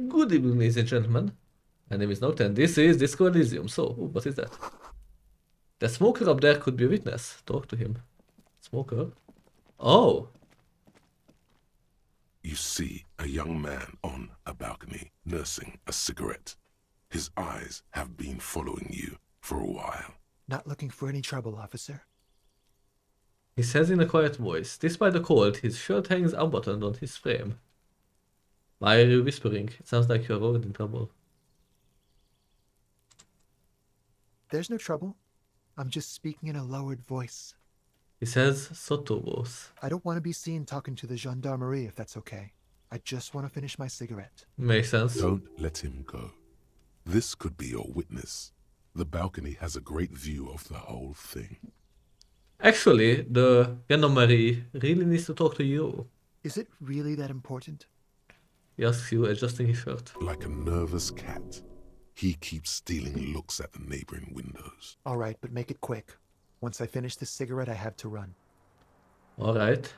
Good evening, ladies and gentlemen. My name is Noctastrum and this is Disco Elysium. So, what is that? The smoker up there could be a witness. Talk to him. Smoker? Oh, You see a young man on a balcony nursing a cigarette. His eyes have been following you for a while. Not looking for any trouble, officer. he says in a quiet voice. Despite the cold, his shirt hangs unbuttoned on his frame. Why are you whispering? It sounds like you're already in trouble. There's no trouble. I'm just speaking in a lowered voice. He says sotto-voce. I don't want to be seen talking to the gendarmerie if that's okay. I just want to finish my cigarette. Makes sense. Don't let him go. This could be your witness. The balcony has a great view of the whole thing. Actually, the gendarmerie really needs to talk to you. Is it really that important? He asks you, adjusting his shirt. Like a nervous cat, he keeps stealing looks at the neighboring windows. All right, but make it quick. Once I finish this cigarette, I have to run. Alright.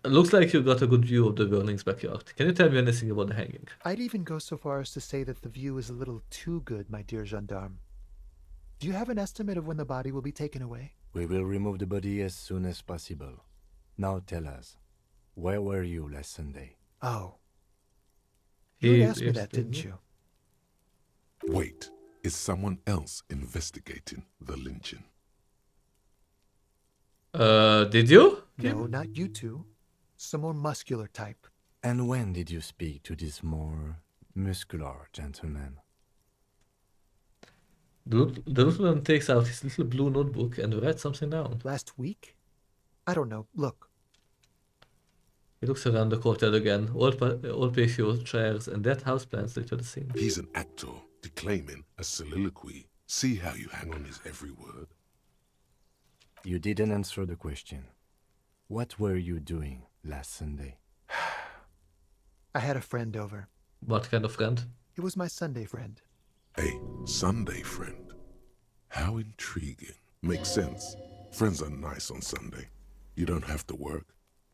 Looks like you got a good view of the Burning's backyard. Can you tell me anything about the hanging? I'd even go so far as to say that the view is a little too good, my dear gendarme. Do you have an estimate of when the body will be taken away? We will remove the body as soon as possible. Now tell us, where were you last Sunday? Oh. You asked me that, didn't didn't you? Wait, is someone else investigating the lynching? Did you? No, not you two. Some more muscular type. And when did you speak to this more muscular gentleman? The lieutenant takes out his little blue notebook and writes something down. Last week? I don't know. Look. He looks around the courtyard again. Old patio chairs and dead houseplants litter the scene. He's an actor declaiming a soliloquy. See how you hang on his every word? You didn't answer the question. What were you doing last Sunday? I had a friend over. What kind of friend? It was my Sunday friend. A Sunday friend. How intriguing. Makes sense. Friends are nice on Sunday. You don't have to work.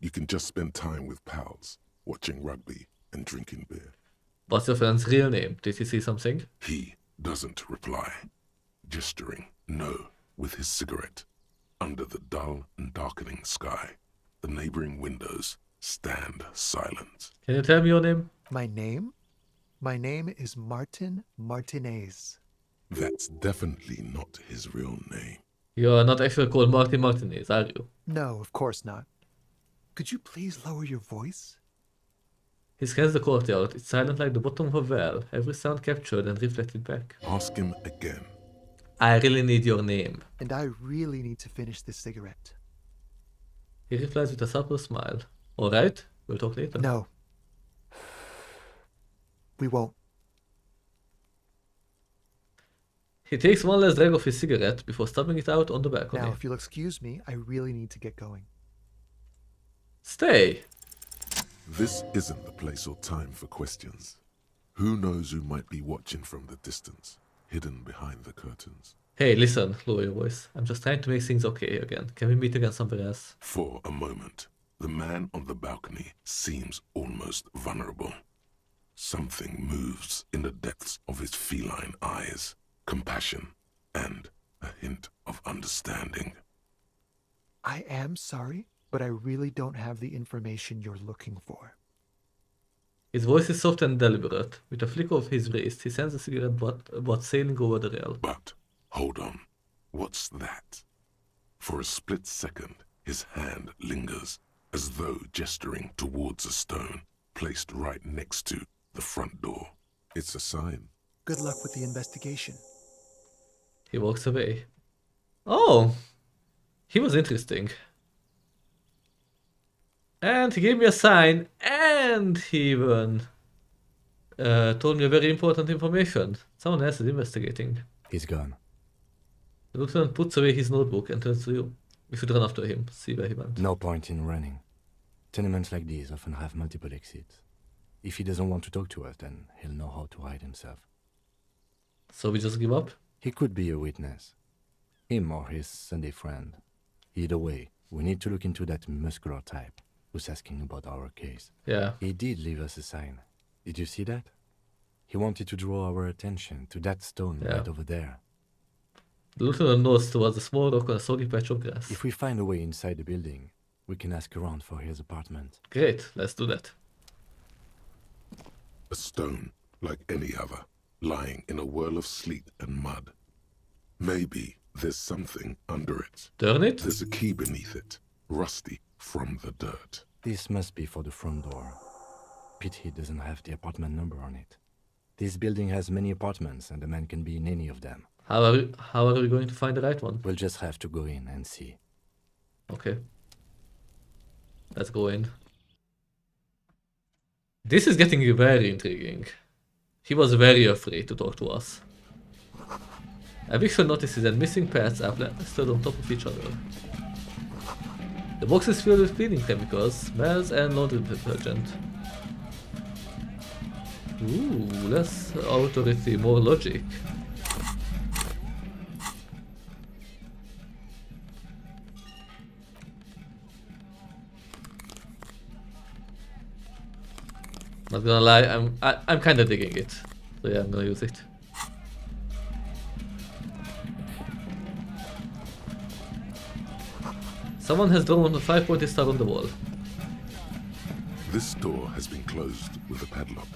You can just spend time with pals, watching rugby and drinking beer. What's your friend's real name? Did he see something? He doesn't reply, gesturing no with his cigarette. Under the dull and darkening sky, the neighboring windows stand silent. Can you tell me your name? My name? My name is Martin Martinez. That's definitely not his real name. You're not actually called Martin Martinez, are you? No, of course not. Could you please lower your voice? He scans the courtyard. It's silent like the bottom of a well, every sound captured and reflected back. Ask him again. I really need your name. And I really need to finish this cigarette. He replies with a subtle smile. Alright, we'll talk later. No. We won't. He takes one last drag of his cigarette before stubbing it out on the balcony. Now, if you'll excuse me, I really need to get going. Stay! This isn't the place or time for questions. Who knows who might be watching from the distance, hidden behind the curtains. Hey, listen, lower your voice. I'm just trying to make things okay again. Can we meet again somewhere else? For a moment, the man on the balcony seems almost vulnerable. Something moves in the depths of his feline eyes, compassion and a hint of understanding. I am sorry, but I really don't have the information you're looking for. His voice is soft and deliberate. With a flick of his wrist, he sends the cigarette butt sailing over the rail. But, hold on, what's that? For a split second, his hand lingers, as though gesturing towards a stone placed right next to the front door. It's a sign. Good luck with the investigation. He walks away. Oh! He was interesting. And he gave me a sign, and he even told me a very important information. Someone else is investigating. He's gone. The lieutenant puts away his notebook and turns to you. We should run after him, see where he went. No point in running. Tenements like these often have multiple exits. If he doesn't want to talk to us, then he'll know how to hide himself. So we just give up? He could be a witness. Him or his Sunday friend. Either way, we need to look into that muscular type. who's asking about our case. Yeah. He did leave us a sign. Did you see that? He wanted to draw our attention to that stone Yeah. right over there. The lieutenant nods towards a small rock on a soggy patch of grass. If we find a way inside the building, we can ask around for his apartment. Great, let's do that. A stone like any other, lying in a whirl of sleet and mud. Maybe there's something under it. Turn it? There's a key beneath it, rusty from the dirt. This must be for the front door. Pity it doesn't have the apartment number on it. This building has many apartments and the man can be in any of them. How are we going to find the right one? We'll just have to go in and see. Okay. Let's go in. This is getting very intriguing. He was very afraid to talk to us. A visual notices that missing pads are plastered on top of each other. The box is filled with cleaning chemicals, smells and laundry detergent. Ooh, less authority, more logic. Not gonna lie, I'm kinda digging it. So yeah, I'm gonna use it. Someone has drawn a 5-pointed star on the wall. This door has been closed with a padlock.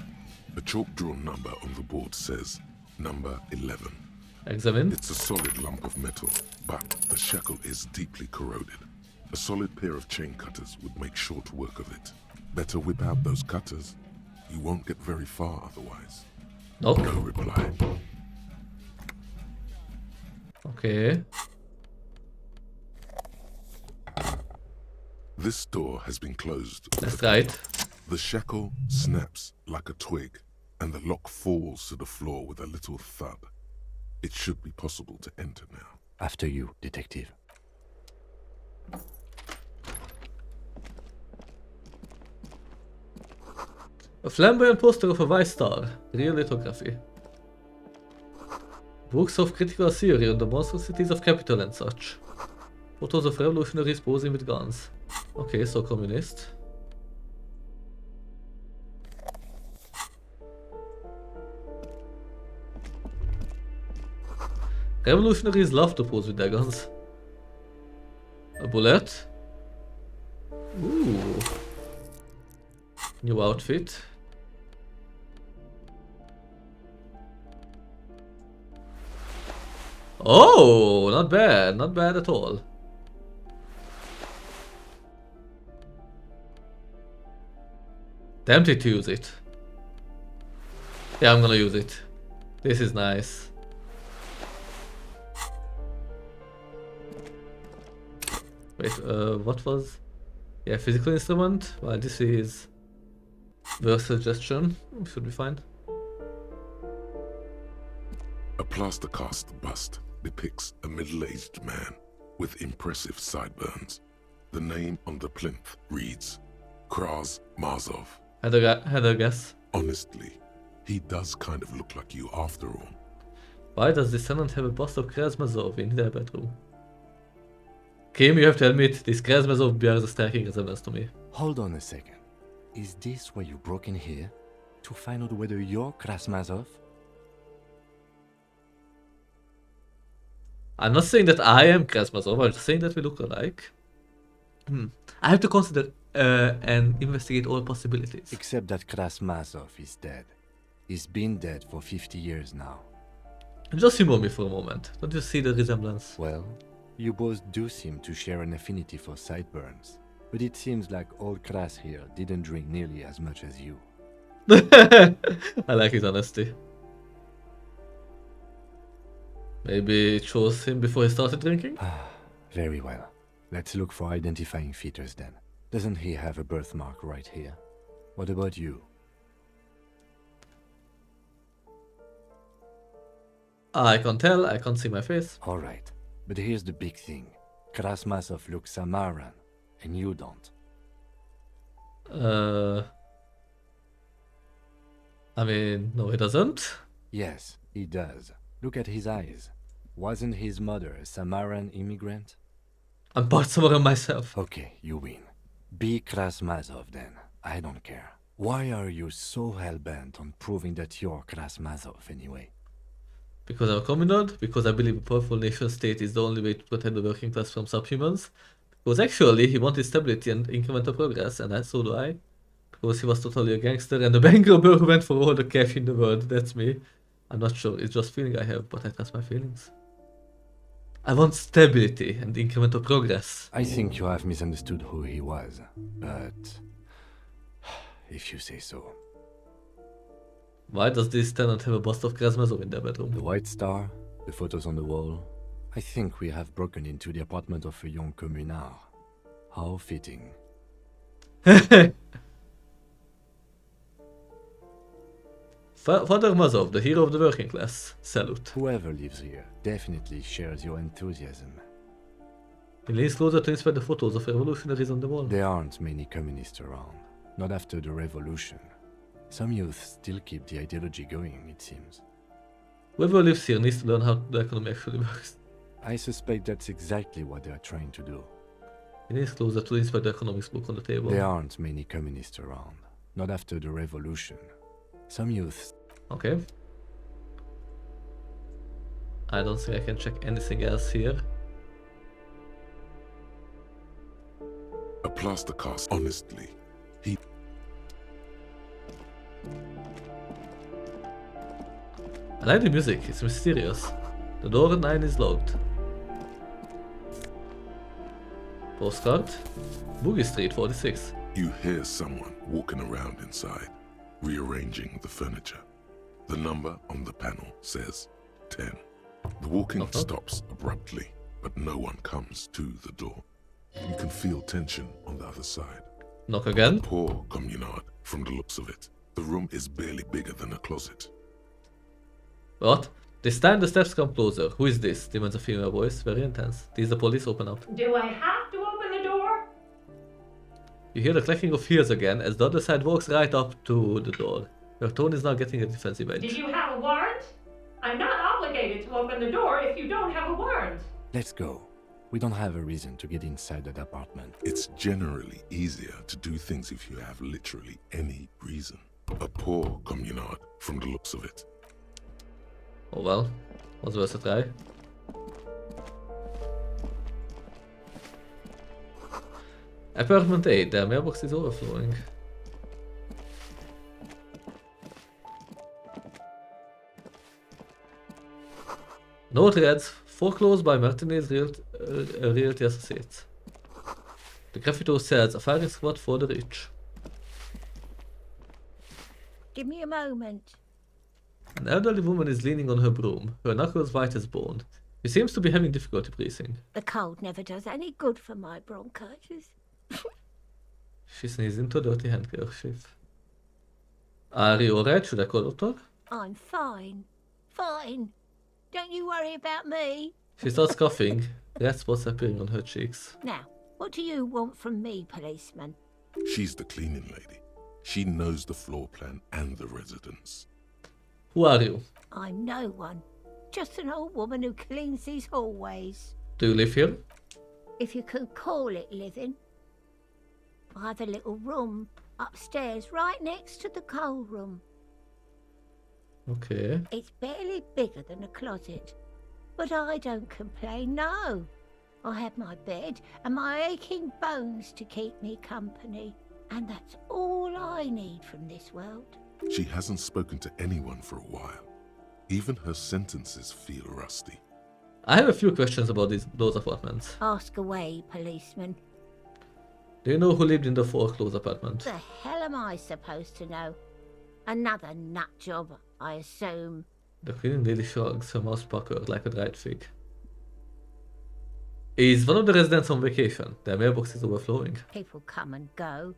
A chalk-drawn number on the board says number 11. Examine. It's a solid lump of metal, but the shackle is deeply corroded. A solid pair of chain cutters would make short work of it. Better whip out those cutters. You won't get very far otherwise. Nope. No reply. Okay. This door has been closed. Let's try it. The shackle snaps like a twig, and the lock falls to the floor with a little thud. It should be possible to enter now. After you, detective. A flamboyant poster of a white star. Real lithography. Books of critical theory on the monstrosities of capital and such. Photos of revolutionaries posing with guns. Okay, so communist. Revolutionaries love to pose with their guns. A bullet. Ooh. New outfit. Oh, not bad at all. Tempted to use it. Yeah, I'm gonna use it. This is nice. Wait, what was? Yeah, physical instrument. Well, this is verse suggestion. Should be fine. A plaster cast bust depicts a middle-aged man with impressive sideburns. The name on the plinth reads Kraz Marzov. Had a guess. Honestly, he does kind of look like you after all. Why does the tenant have a bust of Krasmazov in their bedroom? Kim, you have to admit, this Krasmazov bears a striking resemblance to me. Hold on a second. Is this why you broke in here? To find out whether you're Krasmazov? I'm not saying that I am Krasmazov, I'm just saying that we look alike. I have to consider and investigate all possibilities. Except that Krasmazov is dead. He's been dead for 50 years now. Just humor me for a moment. Don't you see the resemblance? Well, you both do seem to share an affinity for sideburns. But it seems like old Kras here didn't drink nearly as much as you. I like his honesty. Maybe it chose him before he started drinking? Very well. Let's look for identifying features then. Doesn't he have a birthmark right here? What about you? I can't tell, I can't see my face. Alright, but here's the big thing. Krasmazov looks Samaran, and you don't. I mean, no he doesn't. Yes, he does. Look at his eyes. Wasn't his mother a Samaran immigrant? I'm part Samaran myself. Okay, you win. Be Krasmazov then. I don't care. Why are you so hell-bent on proving that you're Krasmazov anyway? Because I'm a communard, because I believe a powerful nation state is the only way to protect the working class from subhumans, because actually he wanted stability and incremental progress, and so do I. Because he was totally a gangster and a bank robber who went for all the cash in the world, that's me. I'm not sure, it's just feeling I have, but I trust my feelings. I want stability and incremental progress. I think you have misunderstood who he was, but if you say so. Why does this tenant have a bust of Krasmazov in their bedroom? The White Star, the photos on the wall. I think we have broken into the apartment of a young communard. How fitting. Father Mazov, the hero of the working class. Salute. Whoever lives here definitely shares your enthusiasm. He leans closer to inspect the photos of revolutionaries on the wall. There aren't many communists around. Not after the revolution. Some youth still keep the ideology going, it seems. Whoever lives here needs to learn how the economy actually works. I suspect that's exactly what they are trying to do. He leans closer to inspect the economics book on the table. There aren't many communists around. Not after the revolution. Some youth... Okay. I don't think I can check anything else here. A plaster cast, honestly. He... I like the music, it's mysterious. The door at 9 is locked. Postcard. Boogie Street 46. You hear someone walking around inside, rearranging the furniture. The number on the panel says 10. The walking stops abruptly, but no one comes to the door. You can feel tension on the other side. Knock again. Poor communard, from the looks of it. The room is barely bigger than a closet. What? This time the steps come closer. Who is this? Demands a female voice, very intense. These the police open up. Do I have to open the door? You hear the clacking of heels again as the other side walks right up to the door. Your tone is now getting a defensive edge. Did you have a warrant? I'm not obligated to open the door if you don't have a warrant. Let's go. We don't have a reason to get inside that apartment. It's generally easier to do things if you have literally any reason. A poor communard, from the looks of it. Oh well, was worth a try. Apartment 8, their mailbox is overflowing. Note reads, foreclosed by Martinez Realty Associates. The graffito says, a firing squad for the rich. Give me a moment. An elderly woman is leaning on her broom, her knuckles white as bone. She seems to be having difficulty breathing. The cold never does any good for my bronchitis. She sneezed into a dirty handkerchief. Are you alright? Should I call a doctor? I'm fine. Fine. Don't you worry about me. She starts coughing, red spots appearing on her cheeks. Now, what do you want from me, policeman? She's the cleaning lady. She knows the floor plan and the residence. Who are you? I'm no one. Just an old woman who cleans these hallways. Do you live here? If you can call it living. I have a little room upstairs right next to the coal room. Okay. It's barely bigger than a closet. But I don't complain, no. I have my bed and my aching bones to keep me company. And that's all I need from this world. She hasn't spoken to anyone for a while. Even her sentences feel rusty. I have a few questions about those apartments. Ask away, policeman. Do you know who lived in the foreclosed apartment? The hell am I supposed to know? Another nut job, I assume. The cleaning lady shrugs, her mouth puckered like a dried fig. Is one of the residents on vacation? Their mailbox is overflowing. People come and go.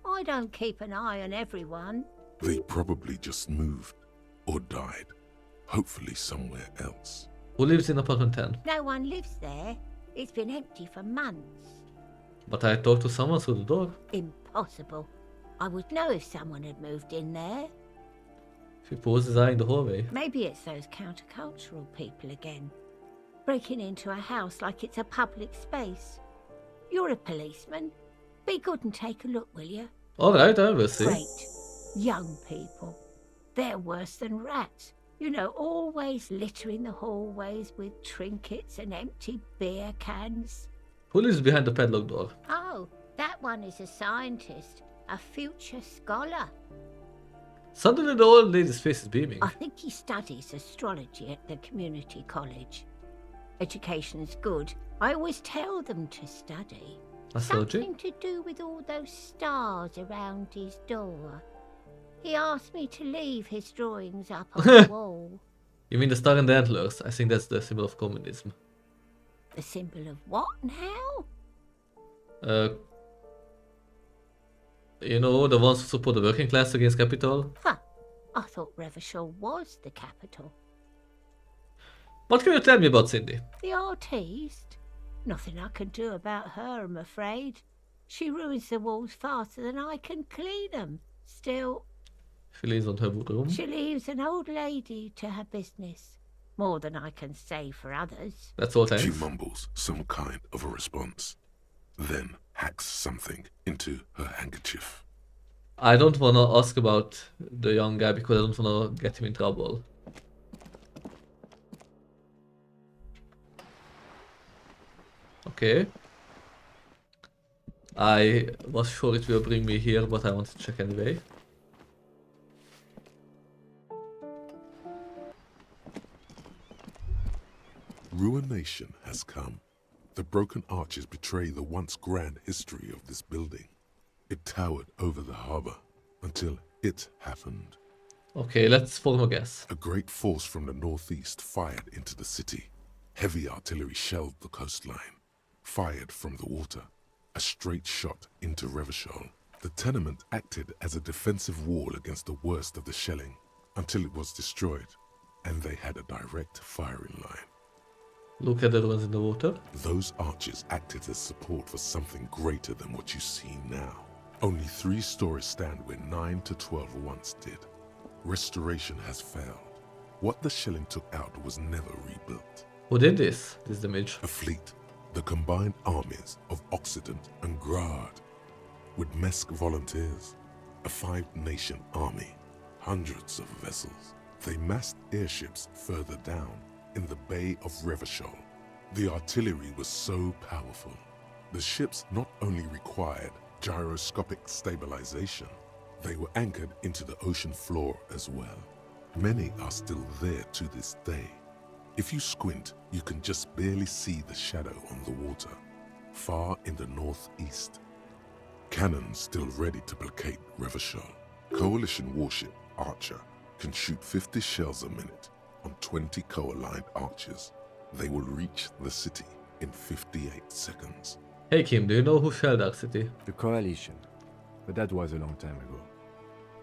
I don't keep an eye on everyone. They probably just moved or died. Hopefully somewhere else. Who lives in apartment 10? No one lives there. It's been empty for months. But I talked to someone through the door. Impossible. I would know if someone had moved in there. She pauses eyeing the hallway. Maybe it's those countercultural people again. Breaking into a house like it's a public space. You're a policeman. Be good and take a look, will you? Alright, I will see. Great. Young people. They're worse than rats. You know, always littering the hallways with trinkets and empty beer cans. Who lives behind the padlock door? Oh, that one is a scientist, a future scholar. Suddenly the old lady's face is beaming. I think he studies astrology at the community college. Education's good. I always tell them to study. Astrology? Something to do with all those stars around his door. He asked me to leave his drawings up on the wall. You mean the star and the antlers? I think that's the symbol of communism. The symbol of what now? You know, the ones who support the working class against capital? Huh. I thought Revachol was the capital. What can you tell me about Cindy? The artiste? Nothing I can do about her, I'm afraid. She ruins the walls faster than I can clean them. Still, She lives on her room. she leaves an old lady to her business. More than I can say for others. That's all She thanks. mumbles some kind of a response, then hacks something into her handkerchief. I don't wanna ask about the young guy because I don't wanna get him in trouble. Okay. I was sure it will bring me here, but I wanted to check anyway. Ruination has come. The broken arches betray the once grand history of this building. It towered over the harbor until it happened. Okay, let's form a guess. A great force from the northeast fired into the city. Heavy artillery shelled the coastline. Fired from the water. A straight shot into Revachol. The tenement acted as a defensive wall against the worst of the shelling until it was destroyed, and they had a direct firing line. Look at the ruins in the water. Those arches acted as support for something greater than what you see now. Only 3 stories stand where 9 to 12 once did. Restoration has failed. What the shelling took out was never rebuilt. Who did this? This damage. A fleet, the combined armies of Occident and Grad, with Mesk volunteers, a 5-nation army, hundreds of vessels. They massed airships further down in the Bay of Revachol. The artillery was so powerful. The ships not only required gyroscopic stabilization, they were anchored into the ocean floor as well. Many are still there to this day. If you squint, you can just barely see the shadow on the water, far in the northeast. Cannons still ready to placate Revachol. Coalition warship Archer can shoot 50 shells a minute on 20 co-aligned archers. They will reach the city in 58 seconds. Hey Kim, do you know who shelled our city? The coalition. But that was a long time ago.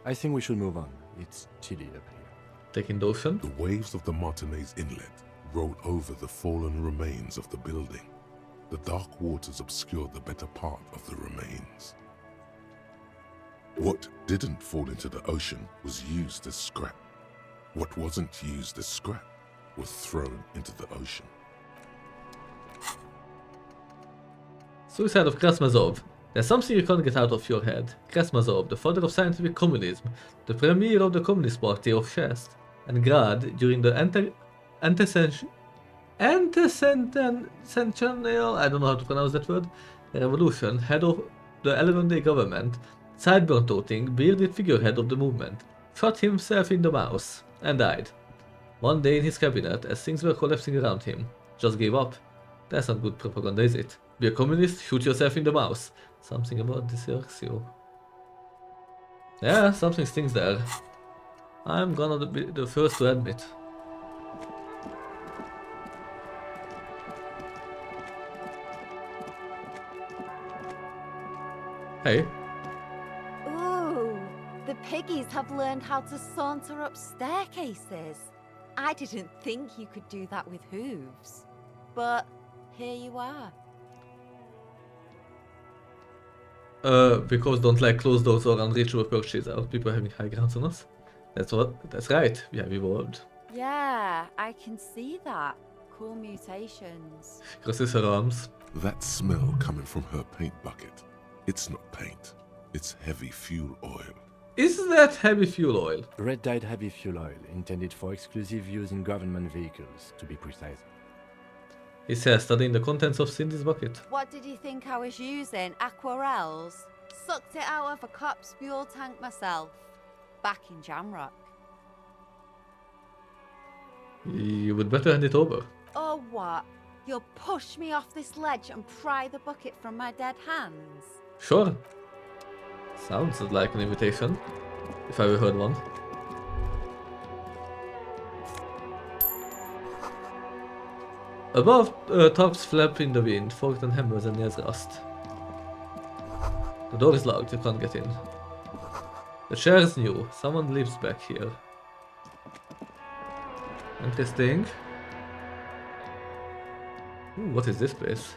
I think we should move on. It's chilly up here. Taking the ocean? The waves of the Martinez Inlet rolled over the fallen remains of the building. The dark waters obscured the better part of the remains. What didn't fall into the ocean was used as scrap. What wasn't used as scrap was thrown into the ocean. Suicide of Krasmazov. There's something you can't get out of your head. Krasmazov, the father of scientific communism, the premier of the Communist Party of Shest and Grad during the centennial, I don't know how to pronounce that word, revolution, head of the 11-day government, sideburn-toting, bearded figurehead of the movement, shot himself in the mouth and died. One day in his cabinet, as things were collapsing around him, just gave up. That's not good propaganda, is it? Be a communist, shoot yourself in the mouth. Something about this irks you. Yeah, something stings there. I'm gonna be the first to admit. Hey. Ooh, the piggies have learned how to saunter up staircases. I didn't think you could do that with hooves. But here you are. Because don't like closed doors or unreachable perches are people having high grounds on us. That's right, we have evolved. Yeah, I can see that. Cool mutations. Crosses her arms. That smell coming from her paint bucket. It's not paint. It's heavy fuel oil. Is that heavy fuel oil? Red-dyed heavy fuel oil, intended for exclusive use in government vehicles, to be precise. He says, studying the contents of Cindy's bucket. What did you think I was using? Aquarels? Sucked it out of a cop's fuel tank myself. Back in Jamrock. You would better hand it over. Or what? You'll push me off this ledge and pry the bucket from my dead hands? Sure. Sounds like an invitation, if I ever heard one. Above, tops flap in the wind, forked and hammers and nails rust. The door is locked, you can't get in. The chair is new, someone lives back here. Interesting. Ooh, what is this place?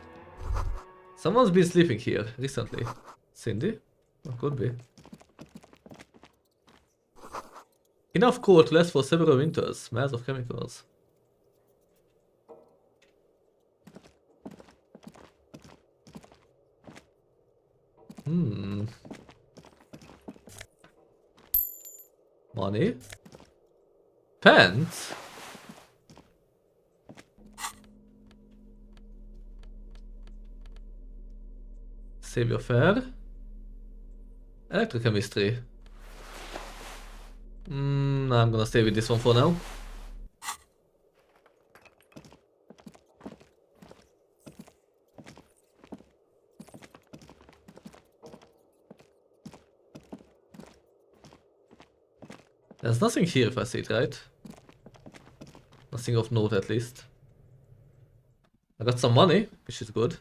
Someone's been sleeping here recently. Cindy? Oh, could be. Enough coal to last for several winters. Smells of chemicals. Money? Pants? Save your fare. Electrochemistry. I'm gonna stay with this one for now. There's nothing here if I see it right. Nothing of note at least. I got some money, which is good.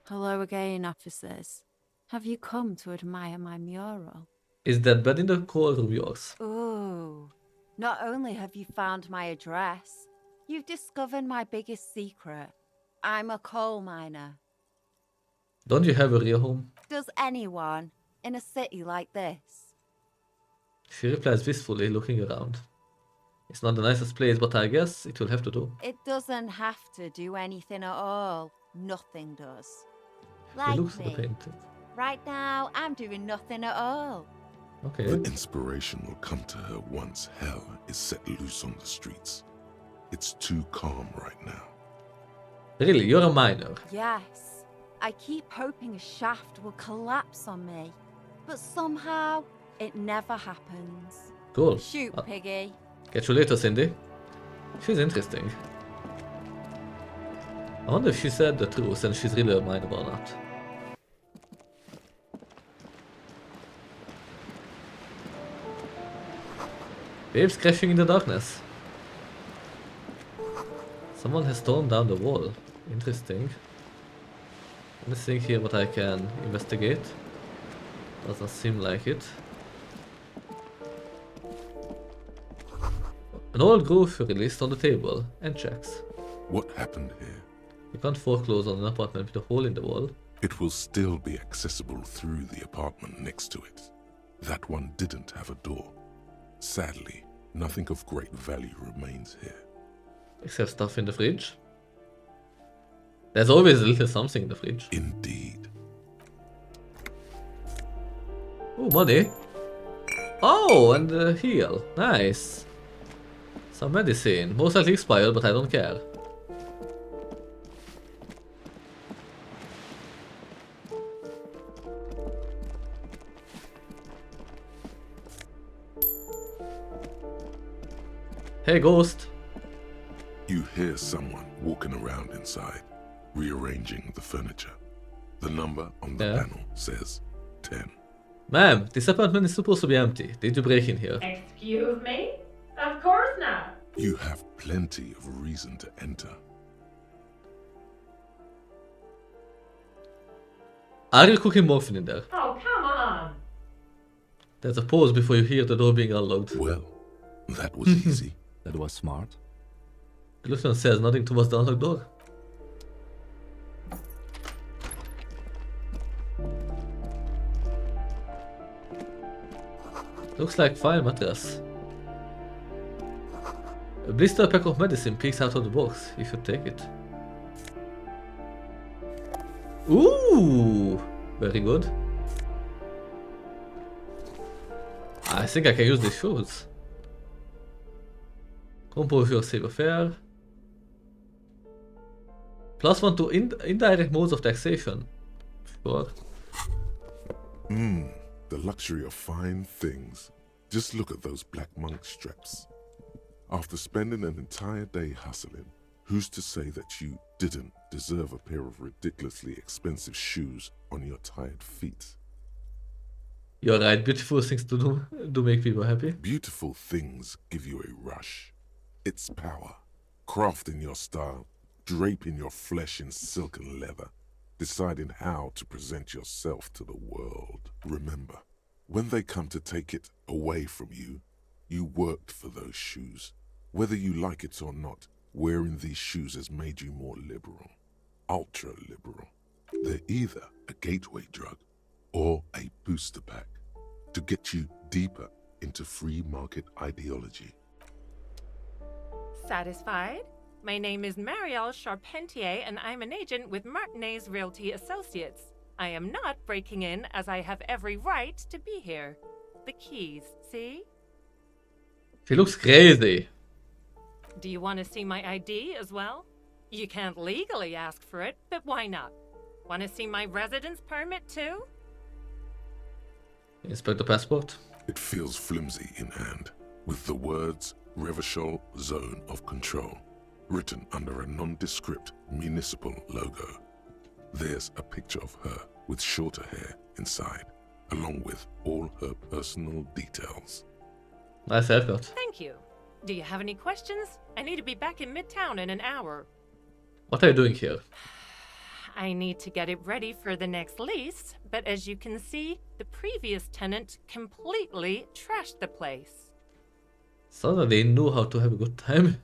Hello again, officers. Have you come to admire my mural? Is that bed in the core room yours? Ooh. Not only have you found my address, you've discovered my biggest secret. I'm a coal miner. Don't you have a real home? Does anyone in a city like this? She replies wistfully, looking around. It's not the nicest place, but I guess it will have to do. It doesn't have to do anything at all. Nothing does. He Like looks at the me. painting. Right now, I'm doing nothing at all. Okay. The inspiration will come to her once hell is set loose on the streets. It's too calm right now. Really, you're a miner. Yes. I keep hoping a shaft will collapse on me. But somehow, it never happens. Cool. Shoot, Piggy. Catch you later, Cindy. She's interesting. I wonder if she said the truth and she's really a miner or not. Waves crashing in the darkness. Someone has torn down the wall. Interesting. Anything here what I can investigate? Doesn't seem like it. An old grocery list on the table, and checks. What happened here? You can't foreclose on an apartment with a hole in the wall. It will still be accessible through the apartment next to it. That one didn't have a door. Sadly, nothing of great value remains here. Except stuff in the fridge. There's always a little something in the fridge. Indeed. Oh, money. Oh, and a heal. Nice. Some medicine. Most likely expired, but I don't care. Hey, ghost. You hear someone walking around inside, rearranging the furniture. The number on the panel says 10. Ma'am, this apartment is supposed to be empty. Did you break in here? Excuse me? Of course not. You have plenty of reason to enter. Are you cooking morphine in there? Oh, come on. There's a pause before you hear the door being unlocked. Well, that was easy. That was smart. The lieutenant says nothing towards the unlocked door. Looks like file mattress. A blister pack of medicine peeks out of the box. You should take it. Ooh, very good. I think I can use these shoes. Compose your save affair. +1 to indirect modes of taxation. Sure. The luxury of fine things. Just look at those black monk straps. After spending an entire day hustling, who's to say that you didn't deserve a pair of ridiculously expensive shoes on your tired feet? You're right, beautiful things to do make people happy. Beautiful things give you a rush. It's power. Crafting your style, draping your flesh in silken leather, deciding how to present yourself to the world. Remember, when they come to take it away from you, you worked for those shoes. Whether you like it or not, wearing these shoes has made you more liberal. Ultra-liberal. They're either a gateway drug or a booster pack to get you deeper into free market ideology. Satisfied? My name is Marielle Charpentier, and I'm an agent with Martinez Realty Associates. I am not breaking in, as I have every right to be here. The keys, see? She looks crazy. Do you want to see my ID as well? You can't legally ask for it, but why not? Want to see my residence permit too? Inspect the passport. It feels flimsy in hand, with the words Revachol Zone of Control written under a nondescript municipal logo. There's a picture of her with shorter hair inside, along with all her personal details. Nice haircut. Thank you. Do you have any questions? I need to be back in Midtown in an hour. What are you doing here? I need to get it ready for the next lease, but as you can see, the previous tenant completely trashed the place. So that they knew how to have a good time.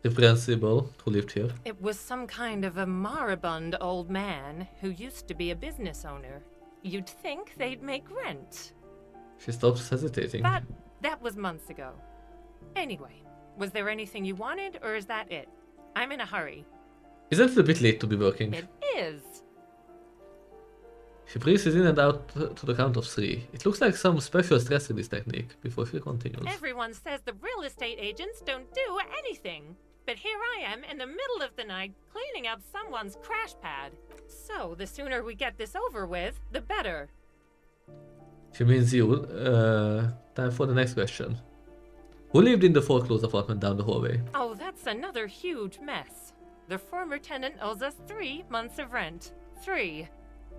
Reprehensible who lived here. It was some kind of a moribund old man who used to be a business owner. You'd think they'd make rent. She stops hesitating. But that was months ago. Anyway, was there anything you wanted, or is that it? I'm in a hurry. Isn't it a bit late to be working? It is. She breathes in and out to the count of 3. It looks like some special stress release technique before she continues. Everyone says the real estate agents don't do anything. But here I am in the middle of the night cleaning up someone's crash pad. So the sooner we get this over with, the better. She means you. Time for the next question. Who lived in the foreclosed apartment down the hallway? Oh, that's another huge mess. The former tenant owes us 3 months of rent. 3.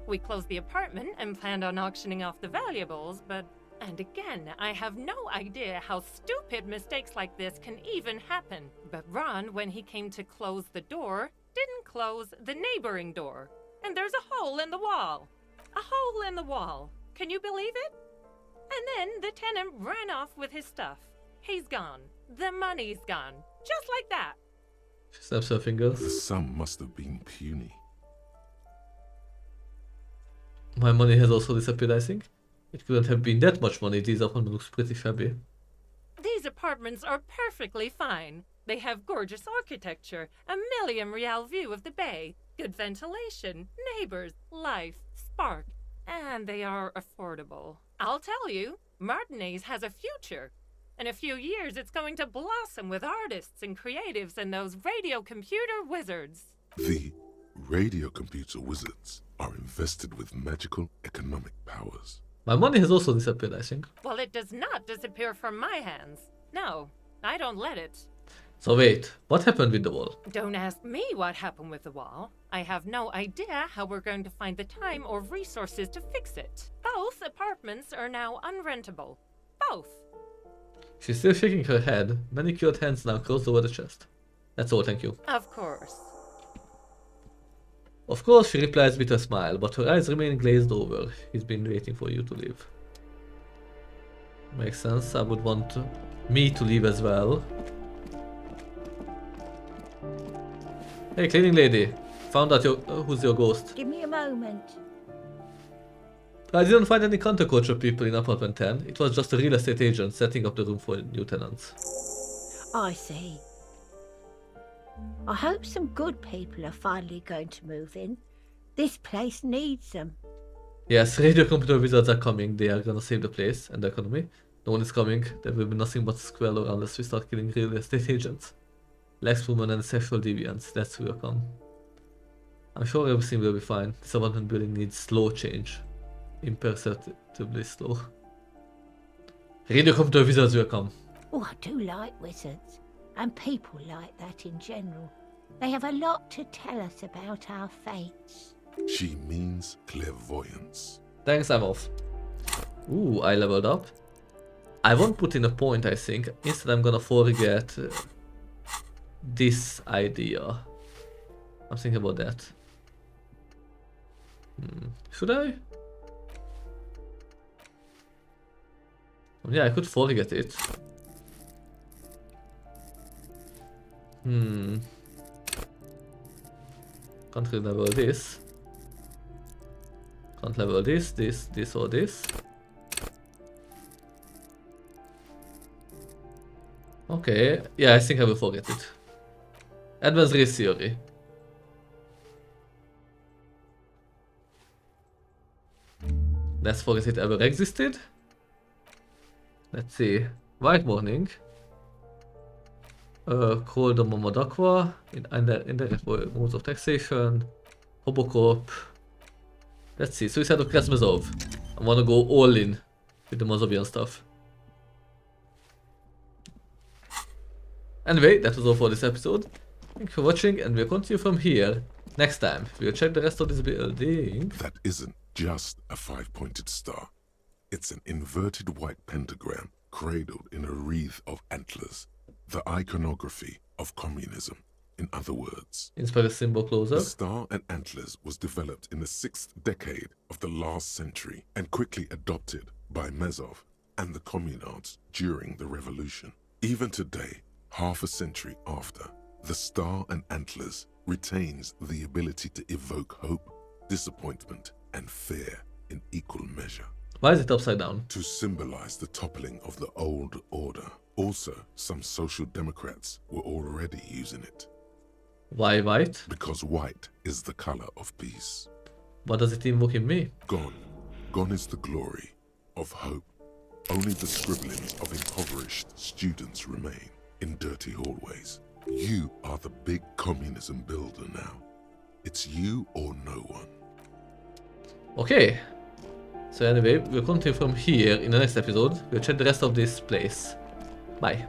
We closed the apartment and planned on auctioning off the valuables, but... And again, I have no idea how stupid mistakes like this can even happen. But Ron, when he came to close the door, didn't close the neighboring door. And there's a hole in the wall. A hole in the wall. Can you believe it? And then the tenant ran off with his stuff. He's gone. The money's gone. Just like that. She snaps her fingers. The sum must have been puny. My money has also disappeared, I think. It couldn't have been that much money. This apartment looks pretty shabby. These apartments are perfectly fine. They have gorgeous architecture, a million-real view of the bay, good ventilation, neighbors, life, spark, and they are affordable. I'll tell you, Martinez has a future. In a few years, it's going to blossom with artists and creatives and those radio computer wizards. The radio computer wizards are invested with magical economic powers. My money has also disappeared, I think. Well, it does not disappear from my hands. No, I don't let it. So wait, what happened with the wall? Don't ask me what happened with the wall. I have no idea how we're going to find the time or resources to fix it. Both apartments are now unrentable. Both. She's still shaking her head. Manicured hands now closed over the chest. That's all, thank you. Of course. Of course, she replies with a smile, but her eyes remain glazed over. He's been waiting for you to leave. Makes sense. I would want me to leave as well. Hey, cleaning lady. Found out who's your ghost. Give me a moment. I didn't find any counterculture people in apartment 10. It was just a real estate agent setting up the room for new tenants. I see. I hope some good people are finally going to move in. This place needs them. Yes, radio computer wizards are coming. They are gonna save the place and the economy. No one is coming. There will be nothing but squalor unless we start killing real estate agents. Lex women and sexual deviants. That's who will come. I'm sure everything will be fine. This apartment building needs slow change. Imperceptibly slow. Radio computer wizards will come. Oh, I do like wizards. And people like that in general. They have a lot to tell us about our fates. She means clairvoyance. Thanks, I'm off. Ooh, I leveled up. I won't put in a point, I think. Instead, I'm gonna forget this idea. I'm thinking about that. Should I? Yeah, I could forget it. Can't level this. Can't level this, this or this. Okay, yeah, I think I will forget it. Advanced race theory. Let's forget it ever existed. Let's see. White morning. Cold on Momadakwa. Indirect modes of taxation. Hobocop. Let's see. Suicide of Krasmazov. I wanna go all in with the Mazovian stuff. Anyway, that was all for this episode. Thank you for watching, and we'll continue from here next time. We'll check the rest of this building. That isn't just a five-pointed star. It's an inverted white pentagram cradled in a wreath of antlers. The iconography of communism, in other words. Inspire symbol closer. The star and antlers was developed in the 6th decade of the last century and quickly adopted by Mazov and the communards during the revolution. Even today, half a century after, the star and antlers retains the ability to evoke hope, disappointment, and fear in equal measure. Why is it upside down? To symbolize the toppling of the old order. Also, some social democrats were already using it. Why white? Because white is the color of peace. What does it invoke in me? Gone. Gone is the glory of hope. Only the scribblings of impoverished students remain in dirty hallways. You are the big communism builder now. It's you or no one. Okay. So anyway, we'll continue from here in the next episode. We'll check the rest of this place. Bye.